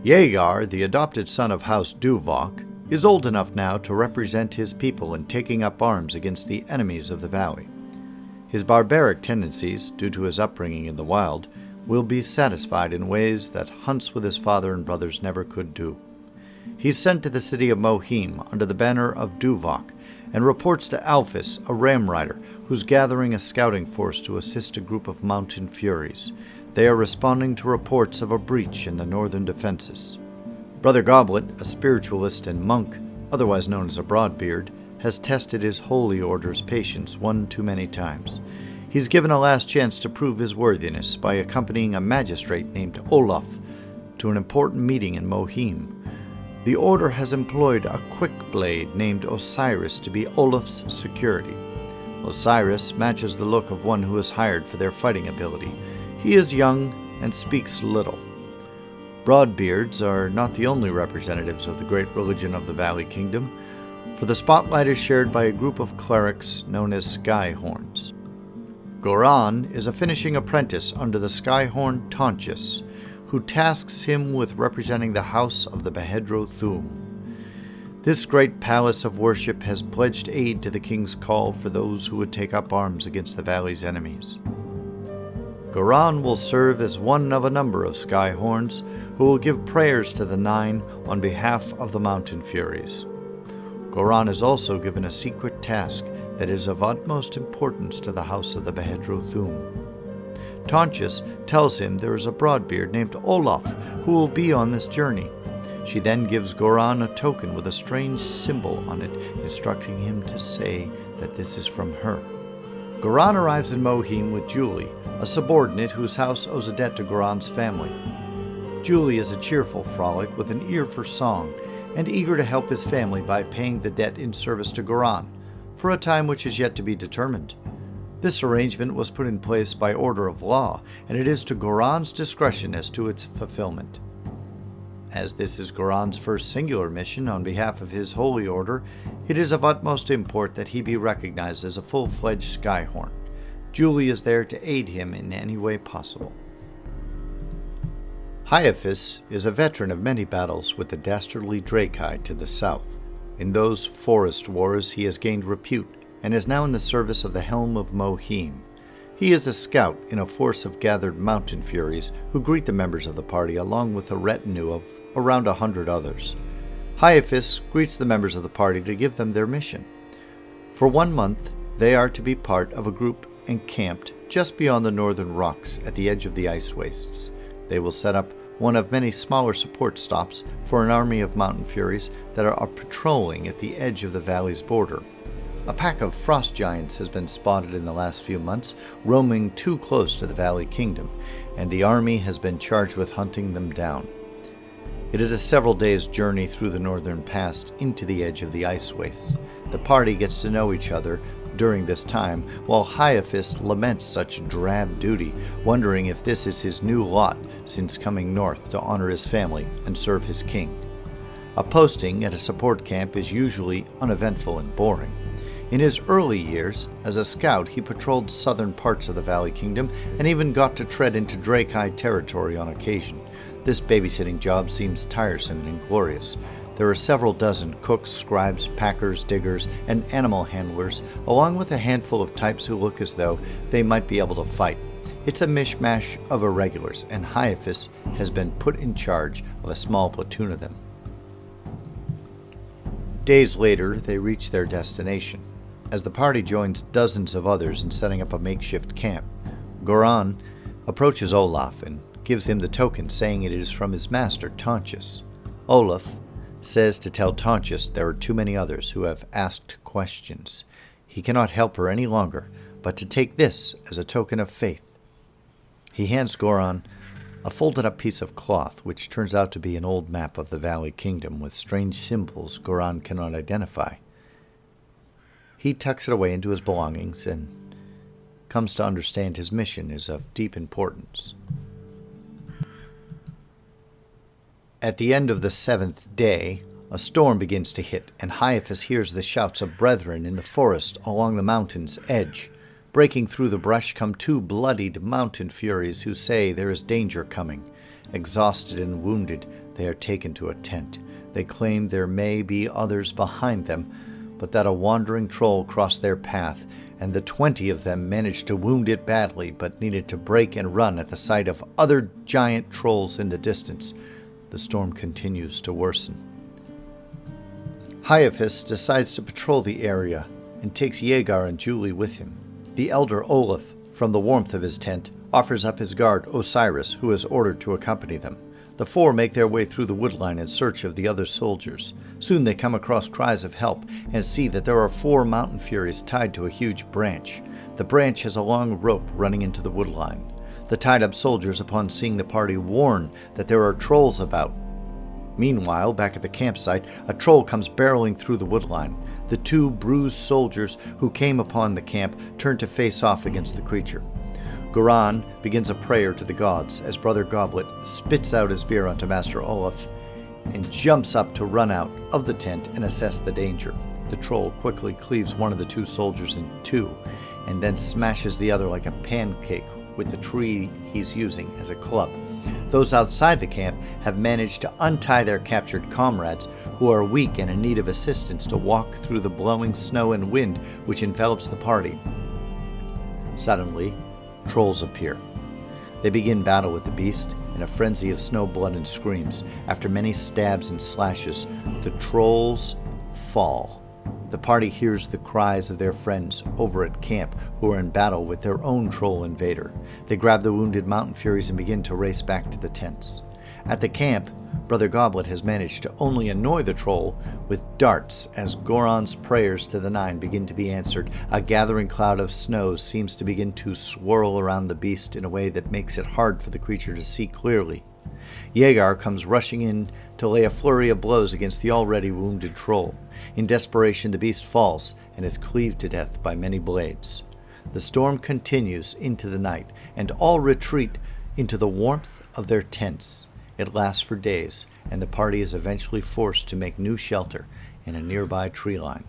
Yegar, the adopted son of House Duvok, is old enough now to represent his people in taking up arms against the enemies of the valley. His barbaric tendencies, due to his upbringing in the wild, will be satisfied in ways that hunts with his father and brothers never could do. He's sent to the city of Mohim under the banner of Duvok and reports to Alphys, a ram rider, who's gathering a scouting force to assist a group of mountain furies. They are responding to reports of a breach in the northern defenses. Brother Goblet, a spiritualist and monk, otherwise known as a Broadbeard, has tested his holy order's patience one too many times. He's given a last chance to prove his worthiness by accompanying a magistrate named Olaf to an important meeting in Mohim. The order has employed a quick-blade named Osiris to be Olaf's security. Osiris matches the look of one who is hired for their fighting ability. He is young and speaks little. Broadbeards are not the only representatives of the great religion of the Valley Kingdom, for the spotlight is shared by a group of clerics known as Skyhorns. Goran is a finishing apprentice under the Skyhorn Tonchus, who tasks him with representing the house of the Behedro Thum. This great palace of worship has pledged aid to the king's call for those who would take up arms against the valley's enemies. Goran will serve as one of a number of Skyhorns who will give prayers to the Nine on behalf of the Mountain Furies. Goran is also given a secret task that is of utmost importance to the house of the Behedro Thum. Tonchus tells him there is a Broadbeard named Olaf who will be on this journey. She then gives Goran a token with a strange symbol on it, instructing him to say that this is from her. Goran arrives in Mohim with Julie, a subordinate whose house owes a debt to Goran's family. Julie is a cheerful frolic with an ear for song, and eager to help his family by paying the debt in service to Goran, for a time which is yet to be determined. This arrangement was put in place by order of law, and it is to Goran's discretion as to its fulfillment. As this is Goran's first singular mission on behalf of his holy order, it is of utmost import that he be recognized as a full-fledged Skyhorn. Julie is there to aid him in any way possible. Hyaphys is a veteran of many battles with the dastardly Drakai to the south. In those forest wars he has gained repute and is now in the service of the Helm of Mohim. He is a scout in a force of gathered mountain furies who greet the members of the party along with a retinue of around 100 others. Hyaphys greets the members of the party to give them their mission. For 1 month, they are to be part of a group encamped just beyond the northern rocks at the edge of the ice wastes. They will set up one of many smaller support stops for an army of mountain furies that are patrolling at the edge of the valley's border. A pack of frost giants has been spotted in the last few months, roaming too close to the Valley Kingdom, and the army has been charged with hunting them down. It is a several days' journey through the northern pass into the edge of the ice wastes. The party gets to know each other during this time, while Hyaphys laments such drab duty, wondering if this is his new lot since coming north to honor his family and serve his king. A posting at a support camp is usually uneventful and boring. In his early years, as a scout, he patrolled southern parts of the Valley Kingdom and even got to tread into Drakai territory on occasion. This babysitting job seems tiresome and inglorious. There are several dozen cooks, scribes, packers, diggers, and animal handlers, along with a handful of types who look as though they might be able to fight. It's a mishmash of irregulars, and Hyaphys has been put in charge of a small platoon of them. Days later, they reach their destination. As the party joins dozens of others in setting up a makeshift camp, Goran approaches Olaf and gives him the token, saying it is from his master, Tonchus. Olaf says to tell Tonchus there are too many others who have asked questions. He cannot help her any longer, but to take this as a token of faith. He hands Goran a folded-up piece of cloth, which turns out to be an old map of the Valley Kingdom with strange symbols Goran cannot identify. He tucks it away into his belongings and comes to understand his mission is of deep importance. At the end of the 7th day, a storm begins to hit, and Hyaphys hears the shouts of brethren in the forest along the mountain's edge. Breaking through the brush come 2 bloodied mountain furies who say there is danger coming. Exhausted and wounded, they are taken to a tent. They claim there may be others behind them, but that a wandering troll crossed their path, and the 20 of them managed to wound it badly, but needed to break and run at the sight of other giant trolls in the distance. The storm continues to worsen. Hyaphis decides to patrol the area and takes Yegar and Julie with him. The elder Olaf, from the warmth of his tent, offers up his guard Osiris, who is ordered to accompany them. The four make their way through the woodline in search of the other soldiers. Soon they come across cries of help and see that there are 4 mountain furies tied to a huge branch. The branch has a long rope running into the woodline. The tied-up soldiers, upon seeing the party, warn that there are trolls about. Meanwhile, back at the campsite, a troll comes barreling through the woodline. The 2 bruised soldiers who came upon the camp turn to face off against the creature. Goran begins a prayer to the gods as Brother Goblet spits out his beer onto Master Olaf and jumps up to run out of the tent and assess the danger. The troll quickly cleaves one of the 2 soldiers in 2 and then smashes the other like a pancake with the tree he's using as a club. Those outside the camp have managed to untie their captured comrades, who are weak and in need of assistance to walk through the blowing snow and wind which envelops the party. Suddenly, trolls appear. They begin battle with the beast in a frenzy of snow, blood, and screams. After many stabs and slashes, the trolls fall. The party hears the cries of their friends over at camp who are in battle with their own troll invader. They grab the wounded mountain furies and begin to race back to the tents. At the camp, Brother Goblet has managed to only annoy the troll with darts as Goran's prayers to the 9 begin to be answered. A gathering cloud of snow seems to begin to swirl around the beast in a way that makes it hard for the creature to see clearly. Yegar comes rushing in to lay a flurry of blows against the already wounded troll. In desperation, the beast falls and is cleaved to death by many blades. The storm continues into the night, and all retreat into the warmth of their tents. It lasts for days, and the party is eventually forced to make new shelter in a nearby tree line.